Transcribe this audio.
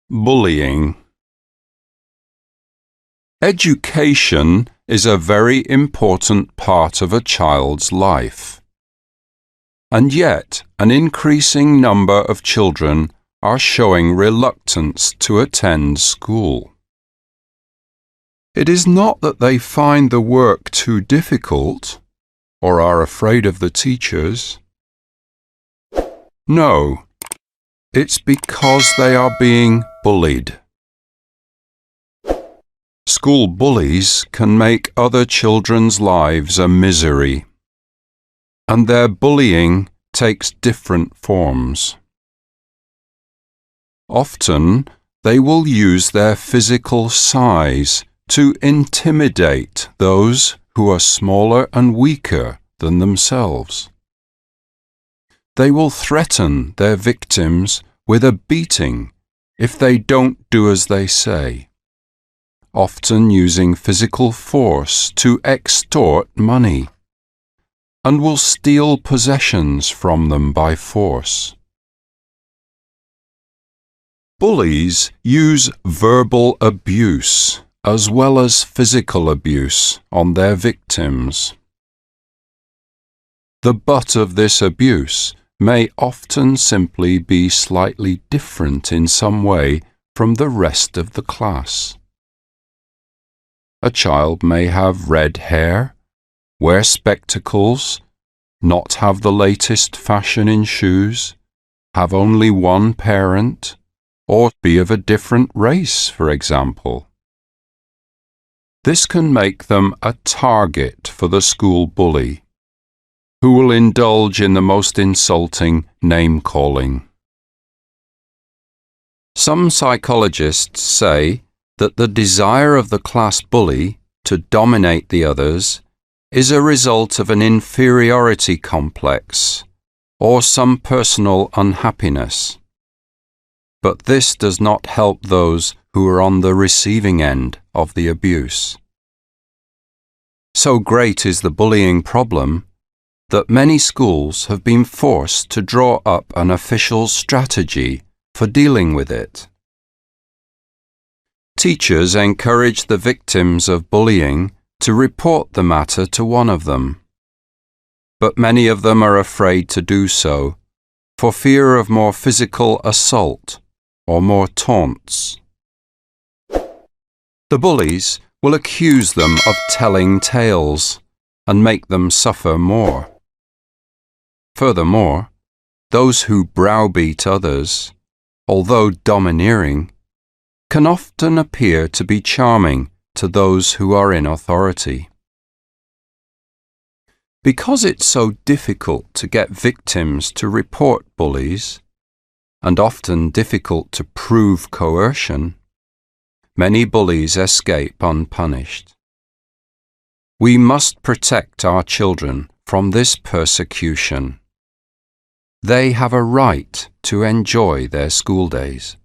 Bullying. Education is a very important part of a child's life. And yet, an increasing number of children are showing reluctance to attend school. It is not that they find the work too difficult or are afraid of the teachers. No, it's because they are being bullied. School bullies can make other children's lives a misery, and their bullying takes different forms. Often, they will use their physical size to intimidate those who are smaller and weaker than themselves. They will threaten their victims with a beating if they don't do as they say, often using physical force to extort money, and will steal possessions from them by force. Bullies use verbal abuse as well as physical abuse on their victims. The butt of this abuse may often simply be slightly different in some way from the rest of the class. A child may have red hair, wear spectacles, not have the latest fashion in shoes, have only one parent, or be of a different race, for example. This can make them a target for the school bully, who will indulge in the most insulting name-calling. Some psychologists say that the desire of the class bully to dominate the others is a result of an inferiority complex or some personal unhappiness. But this does not help those who are on the receiving end of the abuse. So great is the bullying problem that many schools have been forced to draw up an official strategy for dealing with it. Teachers encourage the victims of bullying to report the matter to one of them, but many of them are afraid to do so for fear of more physical assault or more taunts. The bullies will accuse them of telling tales and make them suffer more. Furthermore, those who browbeat others, although domineering, can often appear to be charming to those who are in authority. Because it's so difficult to get victims to report bullies, and often difficult to prove coercion, many bullies escape unpunished. We must protect our children from this persecution. They have a right to enjoy their school days.